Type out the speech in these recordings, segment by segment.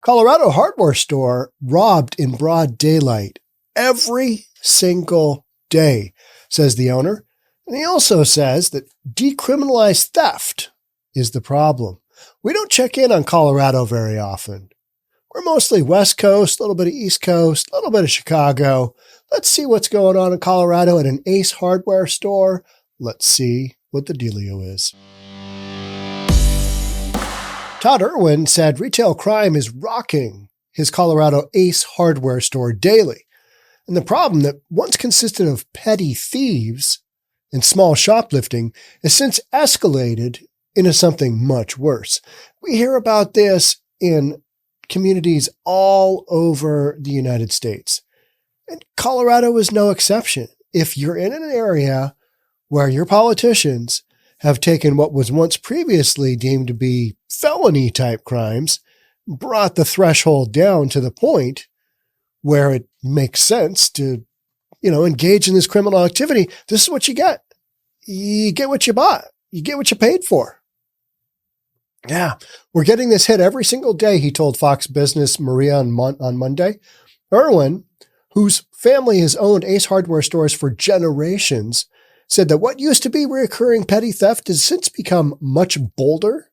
Colorado hardware store robbed in broad daylight every single day, says the owner. And he also says that decriminalized theft is the problem. We don't check in on Colorado very often. We're mostly West Coast, a little bit of East Coast, a little bit of Chicago. Let's see what's going on in Colorado at an Ace hardware store. Let's see what the dealio is. Todd Erwin said retail crime is rocking his Colorado Ace hardware store daily. And the problem that once consisted of petty thieves and small shoplifting has since escalated into something much worse. We hear about this in communities all over the United States. And Colorado is no exception. If you're in an area where your politicians have taken what was once previously deemed to be felony type crimes, brought the threshold down to the point where it makes sense to, engage in this criminal activity, this is what you get. You get what you bought. You get what you paid for. Yeah, we're getting this hit every single day, he told Fox Business Maria on Monday. Erwin, whose family has owned Ace hardware stores for generations, said that what used to be recurring petty theft has since become much bolder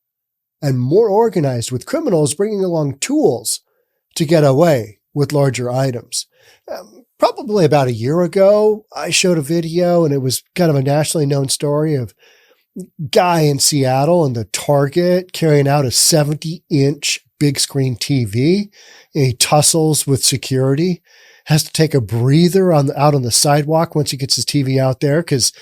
and more organized, with criminals bringing along tools to get away with larger items. Probably about a year ago, I showed a video, and it was kind of a nationally known story of a guy in Seattle and the Target carrying out a 70-inch big screen TV. And he tussles with security, has to take a breather out on the sidewalk once he gets his TV out there. Cause,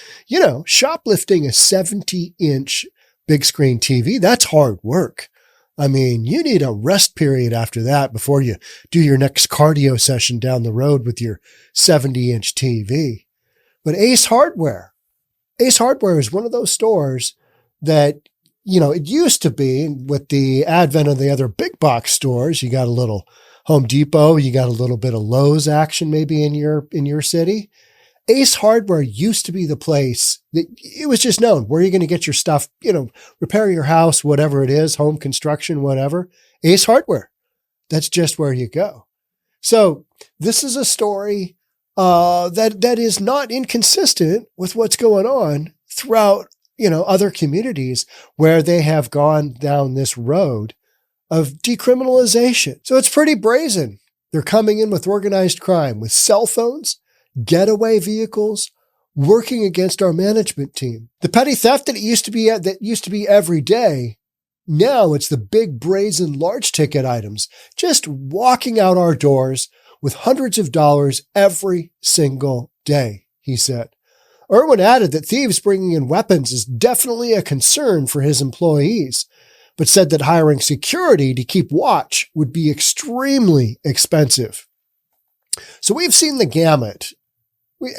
shoplifting a 70-inch big screen TV, that's hard work. I mean, you need a rest period after that before you do your next cardio session down the road with your 70-inch TV. But Ace Hardware is one of those stores that, it used to be with the advent of the other big box stores. You got a little Home Depot, you got a little bit of Lowe's action maybe in your city. Ace Hardware used to be the place that it was just known where you're going to get your stuff, repair your house, whatever it is, home construction, whatever. Ace Hardware. That's just where you go. So this is a story that is not inconsistent with what's going on throughout, other communities where they have gone down this road of decriminalization. So it's pretty brazen. They're coming in with organized crime, with cell phones, getaway vehicles, working against our management team. The petty theft that used to be every day, now it's the big brazen large ticket items, just walking out our doors with hundreds of dollars every single day, he said. Erwin added that thieves bringing in weapons is definitely a concern for his employees, but said that hiring security to keep watch would be extremely expensive. So we've seen the gamut.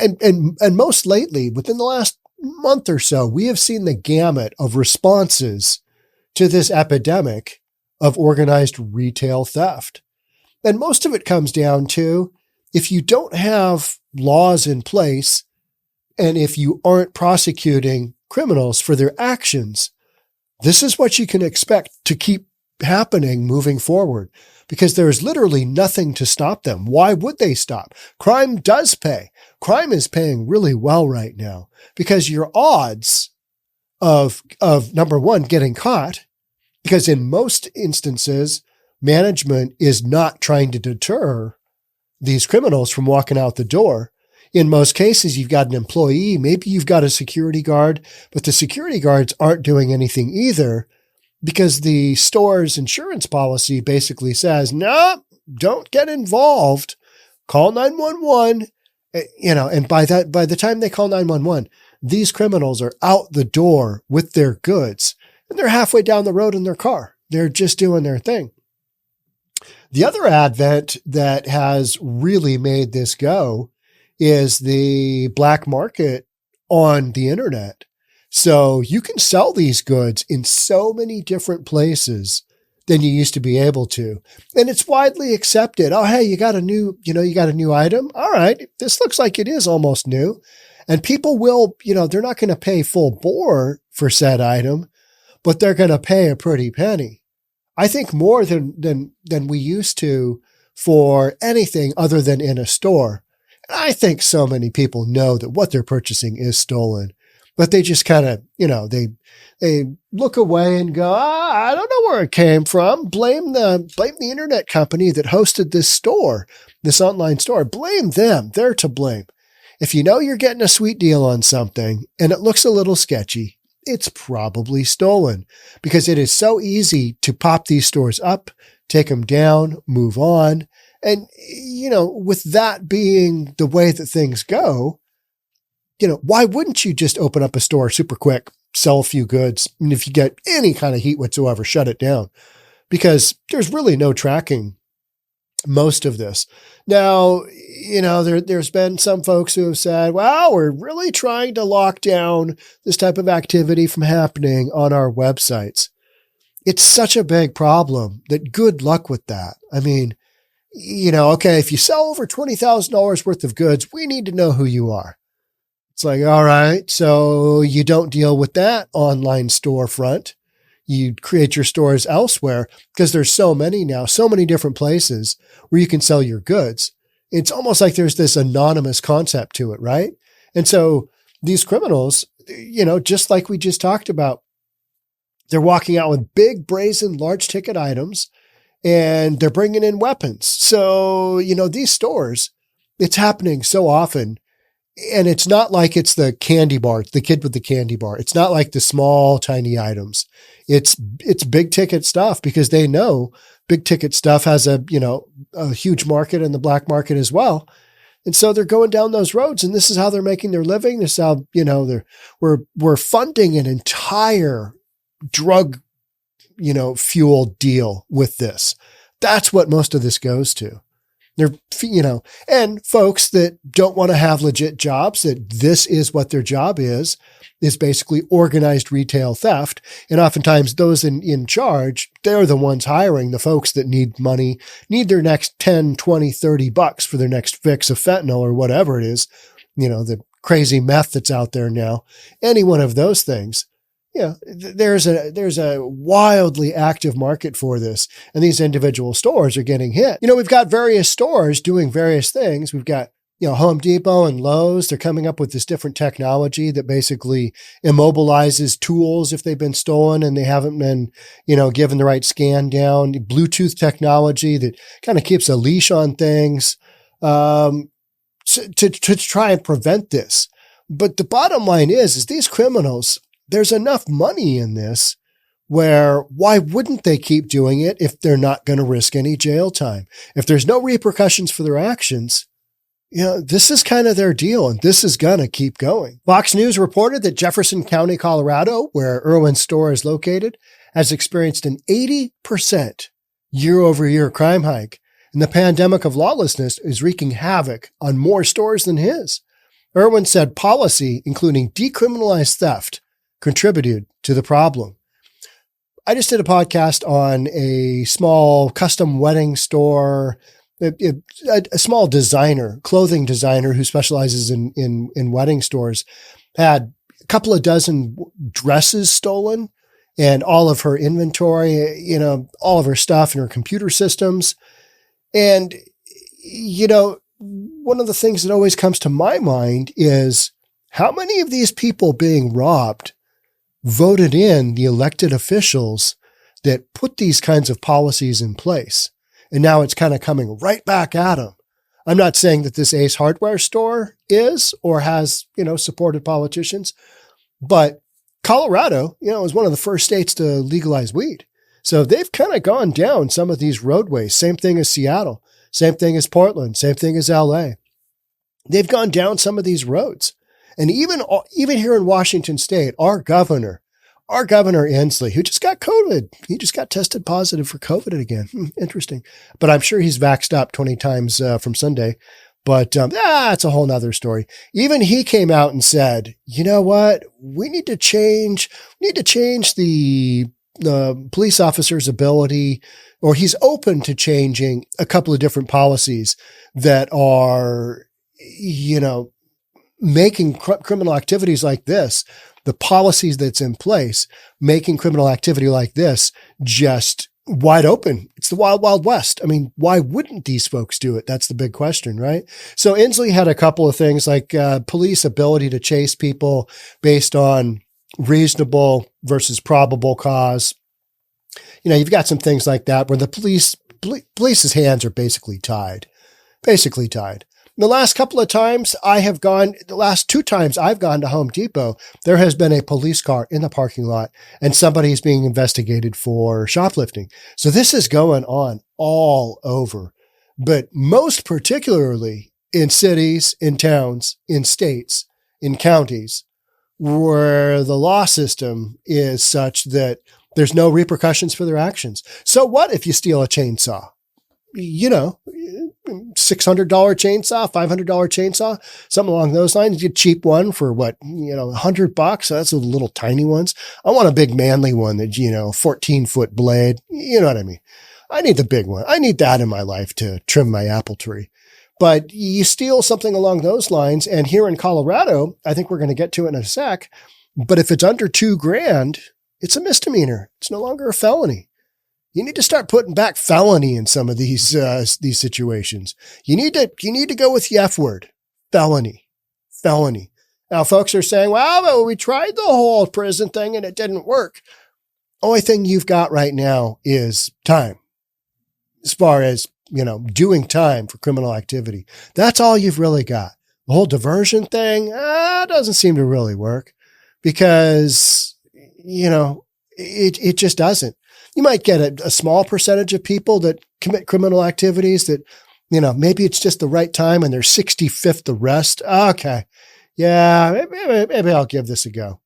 And most lately, within the last month or so, we have seen the gamut of responses to this epidemic of organized retail theft. And most of it comes down to, if you don't have laws in place and if you aren't prosecuting criminals for their actions, this is what you can expect to keep happening moving forward, because there is literally nothing to stop them. Why would they stop? Crime does pay. Crime is paying really well right now, because your odds of number one, getting caught, because in most instances, management is not trying to deter these criminals from walking out the door. In most cases, you've got an employee, maybe you've got a security guard, but the security guards aren't doing anything either, because the store's insurance policy basically says, no, don't get involved. Call 911. And by the time they call 911, these criminals are out the door with their goods, and they're halfway down the road in their car. They're just doing their thing. The other advent that has really made this go is the black market on the internet. So you can sell these goods in so many different places than you used to be able to. And it's widely accepted. Oh, hey, you got a new item. All right. This looks like it is almost new. And people will, they're not going to pay full bore for said item, but they're going to pay a pretty penny. I think more than we used to for anything other than in a store. I think so many people know that what they're purchasing is stolen, but they just kind of, they look away and go, I don't know where it came from. Blame the internet company that hosted this store, this online store. Blame them. They're to blame. If you know you're getting a sweet deal on something and it looks a little sketchy, it's probably stolen, because it is so easy to pop these stores up, take them down, move on. And, with that being the way that things go, why wouldn't you just open up a store super quick, sell a few goods, and if you get any kind of heat whatsoever, shut it down? Because there's really no tracking most of this. Now, there's been some folks who have said, well, we're really trying to lock down this type of activity from happening on our websites. It's such a big problem that good luck with that. I mean, okay, if you sell over $20,000 worth of goods, we need to know who you are. It's like, all right, so you don't deal with that online storefront. You create your stores elsewhere, because there's so many now, so many different places where you can sell your goods. It's almost like there's this anonymous concept to it, right? And so these criminals, just like we just talked about, they're walking out with big, brazen, large ticket items, and they're bringing in weapons. So, these stores, it's happening so often. And it's not like it's the candy bar, the kid with the candy bar. It's not like the small, tiny items. It's big ticket stuff, because they know big ticket stuff has a huge market in the black market as well. And so they're going down those roads, and this is how they're making their living. This is how, we're funding an entire drug, fuel deal with this. That's what most of this goes to. They're, and folks that don't want to have legit jobs, that this is what their job is basically organized retail theft. And oftentimes those in charge, they're the ones hiring the folks that need money, need their next 10, 20, 30 bucks for their next fix of fentanyl or whatever it is, the crazy meth that's out there now. Any one of those things. There's a wildly active market for this, and these individual stores are getting hit. We've got various stores doing various things. We've got, Home Depot and Lowe's. They're coming up with this different technology that basically immobilizes tools if they've been stolen and they haven't been, given the right scan down. Bluetooth technology that kind of keeps a leash on things, to try and prevent this. But the bottom line is these criminals, there's enough money in this where why wouldn't they keep doing it if they're not going to risk any jail time? If there's no repercussions for their actions, this is kind of their deal, and this is going to keep going. Fox News reported that Jefferson County, Colorado, where Erwin's store is located, has experienced an 80% year-over-year crime hike, and the pandemic of lawlessness is wreaking havoc on more stores than his. Erwin said policy, including decriminalized theft, contributed to the problem. I just did a podcast on a small custom wedding store, a small designer, clothing designer who specializes in wedding stores, had a couple of dozen dresses stolen and all of her inventory, all of her stuff and her computer systems. And, one of the things that always comes to my mind is how many of these people being robbed voted in the elected officials that put these kinds of policies in place. And now it's kind of coming right back at them. I'm not saying that this Ace Hardware store is or has, supported politicians, but Colorado, is one of the first states to legalize weed. So they've kind of gone down some of these roadways. Same thing as Seattle, same thing as Portland, same thing as LA. They've gone down some of these roads. And even here in Washington State, our governor Inslee, who just got COVID, he just got tested positive for COVID again. Interesting. But I'm sure he's vaxxed up 20 times from Sunday. But that's a whole nother story. Even he came out and said, you know what? We need to change the police officer's ability, or he's open to changing a couple of different policies that are, making criminal activities like this, the policies that's in place, making criminal activity like this just wide open. It's the wild, wild west. I mean, why wouldn't these folks do it? That's the big question, right? So Inslee had a couple of things like police ability to chase people based on reasonable versus probable cause. You've got some things like that where the police's hands are basically tied. The last couple of times the last 2 times I've gone to Home Depot, there has been a police car in the parking lot and somebody is being investigated for shoplifting. So this is going on all over, but most particularly in cities, in towns, in states, in counties, where the law system is such that there's no repercussions for their actions. So what if you steal a chainsaw? $600 chainsaw, $500 chainsaw, something along those lines. You get a cheap one for $100. So that's the little tiny ones. I want a big manly one that, 14-foot blade. You know what I mean? I need the big one. I need that in my life to trim my apple tree. But you steal something along those lines. And here in Colorado, I think we're going to get to it in a sec. But if it's under $2,000, it's a misdemeanor. It's no longer a felony. You need to start putting back felony in some of these situations. You need to go with the F word, felony. Now, folks are saying, well, we tried the whole prison thing and it didn't work. Only thing you've got right now is time. As far as, doing time for criminal activity, that's all you've really got. The whole diversion thing doesn't seem to really work because, it just doesn't. You might get a small percentage of people that commit criminal activities that, maybe it's just the right time and they're 65th arrest. Okay. Yeah, maybe I'll give this a go.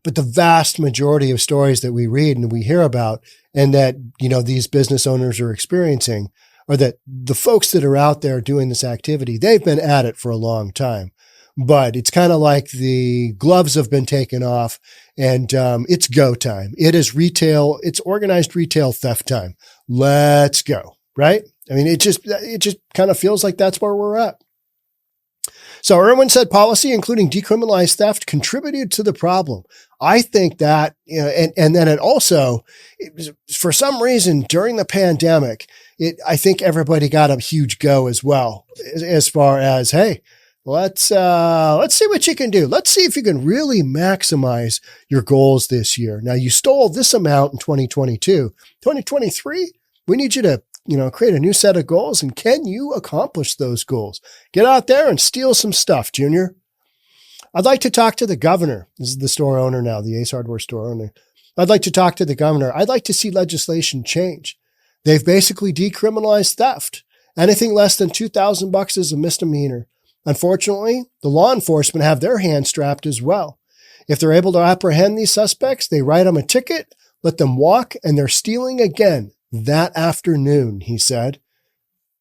But the vast majority of stories that we read and we hear about and that, these business owners are experiencing are that the folks that are out there doing this activity, they've been at it for a long time. But it's kind of like the gloves have been taken off and it's go time. It is retail. It's organized retail theft time. Let's go. Right. I mean, it just kind of feels like that's where we're at. So Erwin said policy, including decriminalized theft, contributed to the problem. I think that, and then it also, for some reason during the pandemic, I think everybody got a huge go as well, as far as, hey, let's see what you can do. Let's see if you can really maximize your goals this year. Now you stole this amount in 2022, 2023. We need you to, create a new set of goals. And can you accomplish those goals? Get out there and steal some stuff, Junior. I'd like to talk to the governor. This is the store owner now, the Ace Hardware store owner. I'd like to talk to the governor. I'd like to see legislation change. They've basically decriminalized theft. Anything less than $2,000 is a misdemeanor. Unfortunately, the law enforcement have their hands strapped as well. If they're able to apprehend these suspects, they write them a ticket, let them walk, and they're stealing again that afternoon, he said.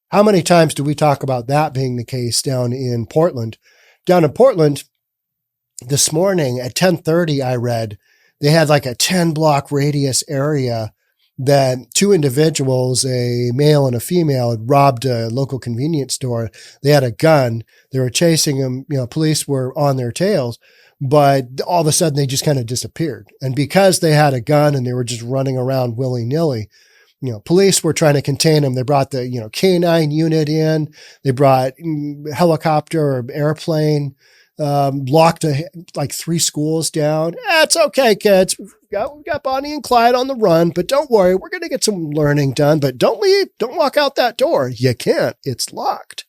How many times do we talk about that being the case down in Portland? Down in Portland, this morning at 10:30, I read they had like a 10-block radius area that 2 individuals, a male and a female, had robbed a local convenience store. They had a gun. They were chasing them. Police were on their tails, but all of a sudden they just kind of disappeared. And because they had a gun and they were just running around willy-nilly, police were trying to contain them. They brought the, K9 unit in. They brought helicopter or airplane, locked like 3 schools down. It's okay, kids. We've got Bonnie and Clyde on the run, but don't worry. We're going to get some learning done, but don't leave. Don't walk out that door. You can't. It's locked.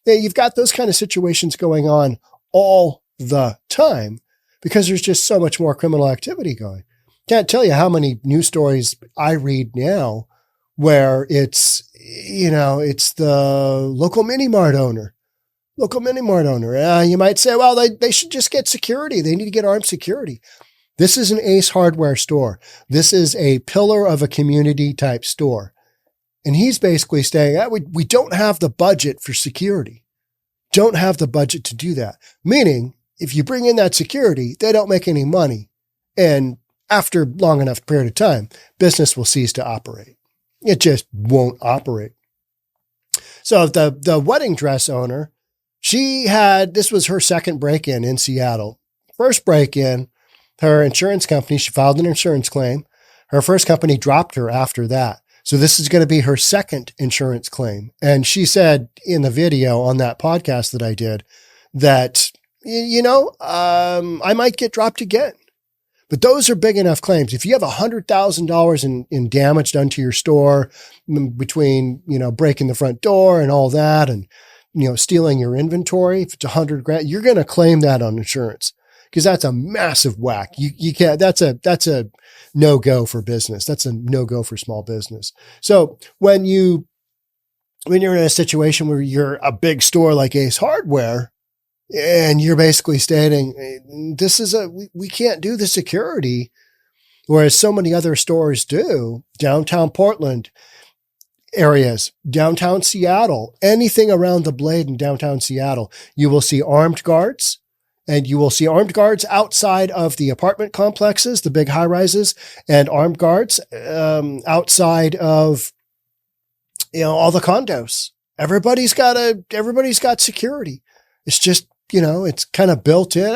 You've got those kind of situations going on all the time because there's just so much more criminal activity going. Can't tell you how many news stories I read now where it's the local mini mart owner. You might say, well, they should just get security. They need to get armed security. This is an Ace Hardware store. This is a pillar of a community type store. And he's basically saying, we don't have the budget for security. Don't have the budget to do that. Meaning, if you bring in that security, they don't make any money. And after long enough period of time, business will cease to operate. It just won't operate. So the wedding dress owner, this was her second break-in in Seattle. First break-in, her insurance company, she filed an insurance claim. Her first company dropped her after that. So this is going to be her second insurance claim. And she said in the video on that podcast that I did that, I might get dropped again. But those are big enough claims. If you have $100,000 in damage done to your store between, breaking the front door and all that and, stealing your inventory, if it's $100,000, you're going to claim that on insurance because that's a massive whack. You can't, that's a no-go for business. That's a no-go for small business. So when you're in a situation where you're a big store like Ace Hardware, and you're basically stating we can't do the security, whereas so many other stores do. Downtown Portland areas, downtown Seattle, anything around the Blade in downtown Seattle, you will see armed guards, and you will see armed guards outside of the apartment complexes, the big high rises, and armed guards outside of all the condos. Everybody's got security. It's just, it's kind of built in.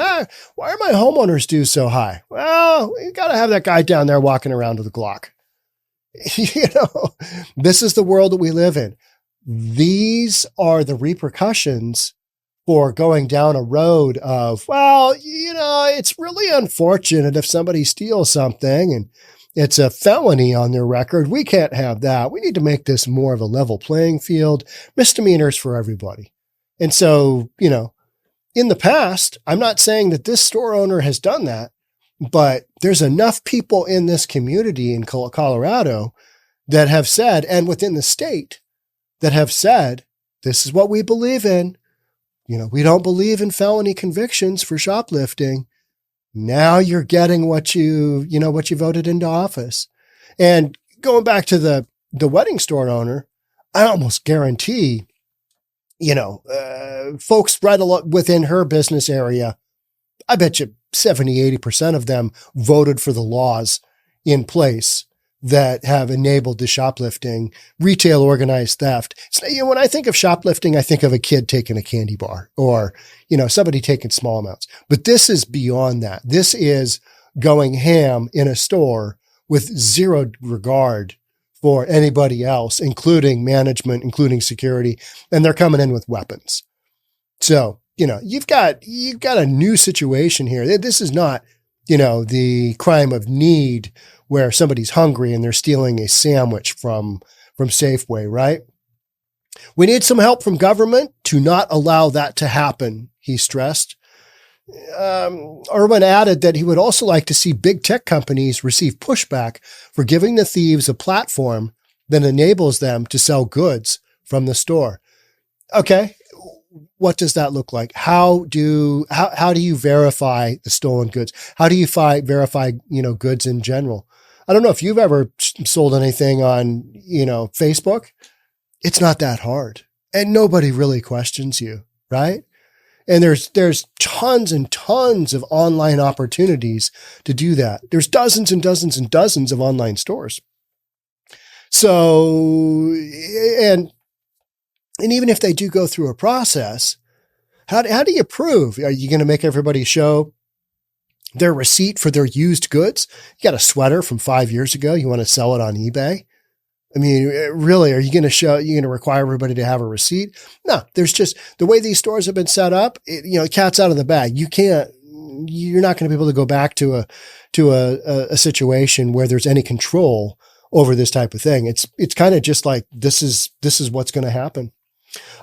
Why are my homeowners dues so high? Well, you got to have that guy down there walking around with a Glock. This is the world that we live in. These are the repercussions for going down a road of, it's really unfortunate if somebody steals something and it's a felony on their record. We can't have that. We need to make this more of a level playing field, misdemeanors for everybody. And so, in the past, I'm not saying that this store owner has done that, but there's enough people in this community in Colorado that have said, and within the state that have said, this is what we believe in. We don't believe in felony convictions for shoplifting. Now you're getting what you voted into office. And going back to the wedding store owner, I almost guarantee folks right within her business area, I bet you 70, 80% of them voted for the laws in place that have enabled the shoplifting, retail organized theft. So, when I think of shoplifting, I think of a kid taking a candy bar or, somebody taking small amounts. But this is beyond that. This is going ham in a store with zero regard for anybody else, including management, including security, and they're coming in with weapons. So, you've got a new situation here. This is not, the crime of need where somebody's hungry and they're stealing a sandwich from Safeway, right? We need some help from government to not allow that to happen, he stressed. Erwin added that he would also like to see big tech companies receive pushback for giving the thieves a platform that enables them to sell goods from the store. Okay. What does that look like? How do you verify the stolen goods? How do you verify, goods in general? I don't know if you've ever sold anything on, Facebook. It's not that hard and nobody really questions you, right? And there's tons and tons of online opportunities to do that. There's dozens and dozens and dozens of online stores. So, and even if they do go through a process, how do you prove? Are you going to make everybody show their receipt for their used goods? You got a sweater from 5 years ago. You want to sell it on eBay? I mean, really, are you going to require everybody to have a receipt? No, there's just the way these stores have been set up, cat's out of the bag. You're not going to be able to go back to a situation where there's any control over this type of thing. It's kind of just like, this is what's going to happen.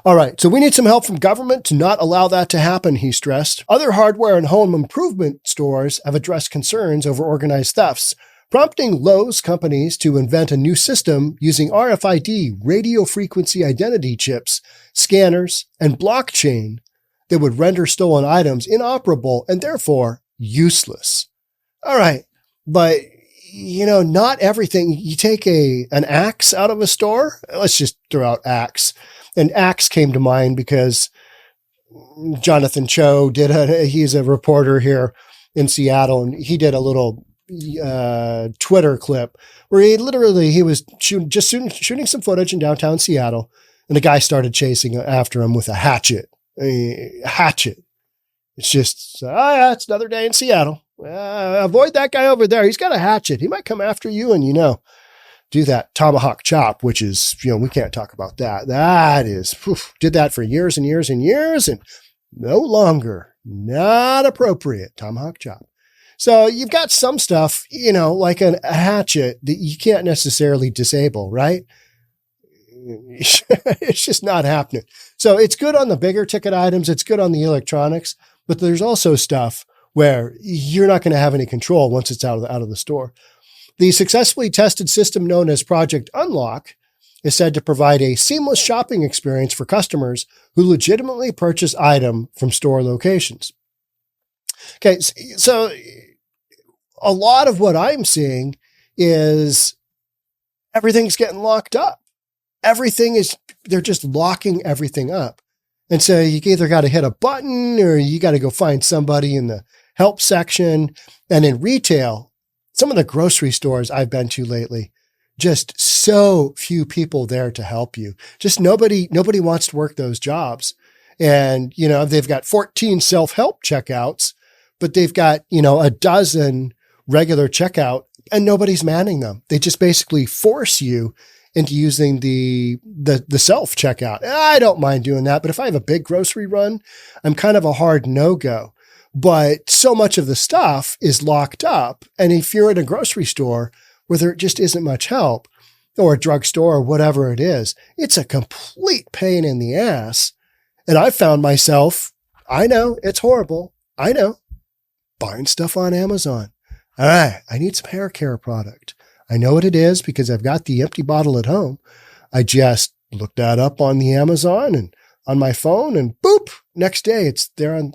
All right. So we need some help from government to not allow that to happen, he stressed. Other hardware and home improvement stores have addressed concerns over organized thefts, prompting Lowe's companies to invent a new system using RFID, radio frequency identity chips, scanners, and blockchain that would render stolen items inoperable and therefore useless. All right. But, not everything. You take an axe out of a store. Let's just throw out axe. And axe came to mind because Jonathan Cho he's a reporter here in Seattle, and he did a little Twitter clip where he was shooting some footage in downtown Seattle, and a guy started chasing after him with a hatchet. A hatchet. It's just, it's another day in Seattle. Avoid that guy over there. He's got a hatchet. He might come after you and, do that tomahawk chop, which is, we can't talk about that. That is, did that for years and years and years and no longer, not appropriate. Tomahawk chop. So you've got some stuff, like a hatchet that you can't necessarily disable, right? It's just not happening. So it's good on the bigger ticket items. It's good on the electronics, but there's also stuff where you're not going to have any control once it's out of the store. The successfully tested system known as Project Unlock is said to provide a seamless shopping experience for customers who legitimately purchase items from store locations. Okay, so a lot of what I'm seeing is everything's getting locked up. They're just locking everything up. And so you either got to hit a button or you got to go find somebody in the help section. And in retail, some of the grocery stores I've been to lately, just so few people there to help you. Just nobody wants to work those jobs. And, they've got 14 self-help checkouts, but they've got, a dozen regular checkout and nobody's manning them. They just basically force you into using the self checkout. I don't mind doing that, but if I have a big grocery run, I'm kind of a hard no-go. But so much of the stuff is locked up. And if you're at a grocery store where there just isn't much help, or a drugstore or whatever it is, it's a complete pain in the ass. And I found myself, I know it's horrible. I know, buying stuff on Amazon. All right, I need some hair care product. I know what it is because I've got the empty bottle at home. I just looked that up on the Amazon and on my phone and boop, next day it's there on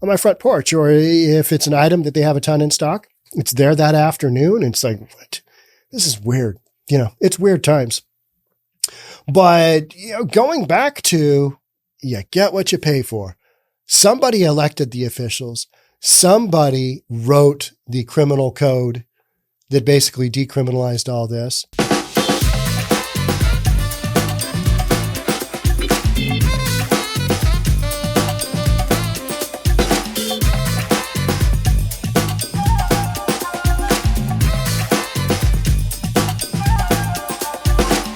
my front porch. Or if it's an item that they have a ton in stock, it's there that afternoon. And it's like, what? This is weird. It's weird times. But, going back to, you get what you pay for. Somebody elected the officials. Somebody wrote the criminal code that basically decriminalized all this.